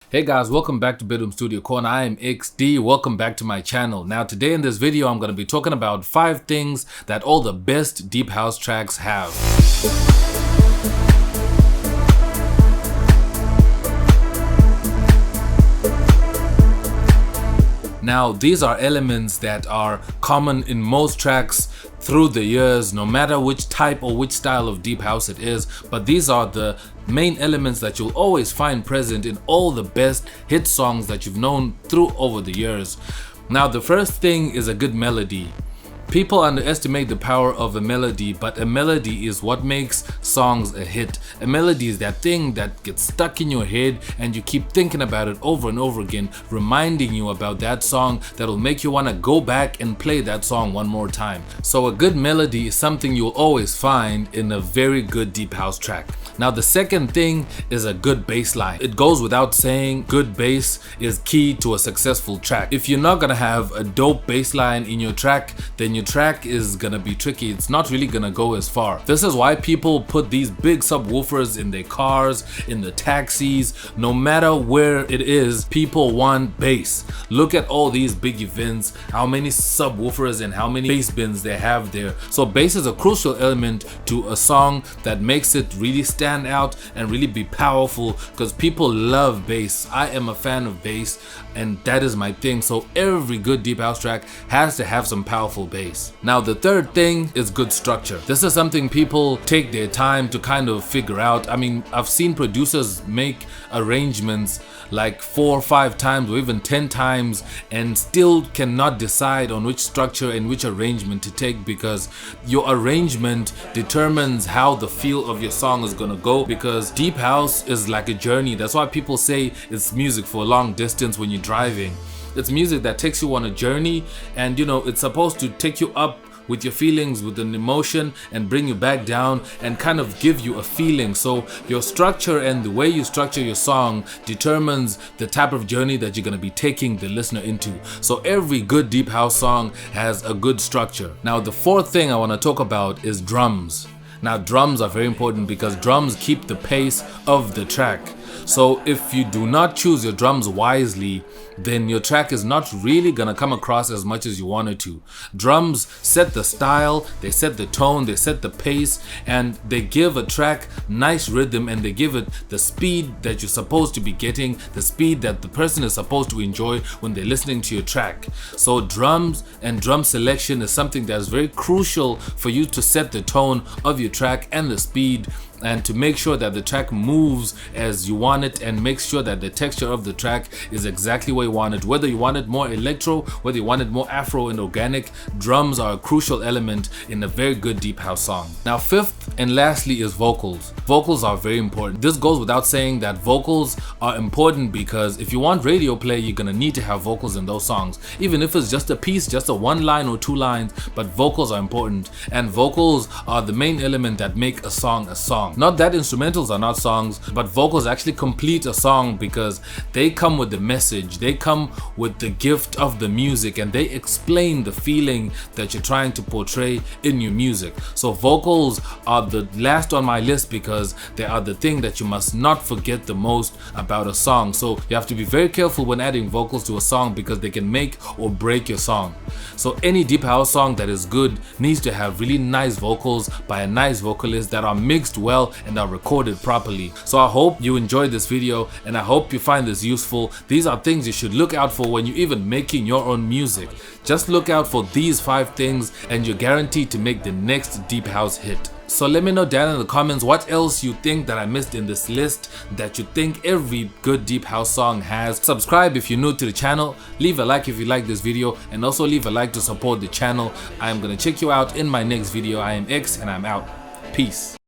Hey guys, welcome back to Bedroom Studio Corner. I am XD. Welcome back to my channel. Now today in this video I'm going to be talking about 5 things that all the best deep house tracks have. Now these are elements that are common in most tracks through the years, no matter which type or which style of deep house it is, but these are the main elements that you'll always find present in all the best hit songs that you've known through over the years. Now the first thing is a good melody. People underestimate the power of a melody, but a melody is what makes songs a hit. A melody is that thing that gets stuck in your head and you keep thinking about it over and over again, reminding you about that song that'll make you want to go back and play that song one more time. So a good melody is something you'll always find in a very good deep house track. Now the second thing is a good bass line. It goes without saying, good bass is key to a successful track. If you're not gonna have a dope bass line in your track, then your track is gonna be tricky. It's not really gonna go as far. This is why people put these big subwoofers in their cars, in the taxis. No matter where it is, people want bass. Look at all these big events, how many subwoofers and how many bass bins they have there. So bass is a crucial element to a song that makes it really stand out and really be powerful, because people love bass. I am a fan of bass and that is my thing. So every good deep house track has to have some powerful bass. Now the third thing is good structure. This is something people take their time to kind of figure out. I mean, I've seen producers make arrangements like 4 or 5 times or even 10 times and still cannot decide on which structure and which arrangement to take, because your arrangement determines how the feel of your song is gonna go, because deep house is like a journey. That's why people say it's music for a long distance when you're driving. It's music that takes you on a journey, and you know, it's supposed to take you up with your feelings, with an emotion, and bring you back down and kind of give you a feeling. So your structure and the way you structure your song determines the type of journey that you're gonna be taking the listener into. So every good deep house song has a good structure. Now the fourth thing I want to talk about is drums. Now drums are very important because drums keep the pace of the track. So if you do not choose your drums wisely, then your track is not really gonna come across as much as you want it to. Drums set the style, they set the tone, they set the pace, and they give a track nice rhythm, and they give it the speed that you're supposed to be getting, the speed that the person is supposed to enjoy when they're listening to your track. So drums and drum selection is something that is very crucial for you to set the tone of your track and the speed, and to make sure that the track moves as you want it, and make sure that the texture of the track is exactly where you want it. Whether you want it more electro, whether you want it more afro and organic, drums are a crucial element in a very good deep house song. Now fifth and lastly is vocals. Vocals are very important. This goes without saying that vocals are important, because if you want radio play, you're gonna need to have vocals in those songs. Even if it's just a piece, just a 1 line or 2 lines, but vocals are important, and vocals are the main element that make a song a song. Not that instrumentals are not songs, but vocals actually complete a song because they come with the message, they come with the gift of the music, and they explain the feeling that you're trying to portray in your music. So vocals are the last on my list because they are the thing that you must not forget the most about a song. So you have to be very careful when adding vocals to a song, because they can make or break your song. So any deep house song that is good needs to have really nice vocals by a nice vocalist that are mixed well and are recorded properly. So I hope you enjoyed this video, and I hope you find this useful. These are things you should look out for when you're even making your own music. Just look out for these 5 things and you're guaranteed to make the next deep house hit. So let me know down in the comments what else you think that I missed in this list that you think every good deep house song has. Subscribe if you're new to the channel, leave a like if you like this video, and also leave a like to support the channel. I'm gonna check you out in my next video. I am X and I'm out. Peace.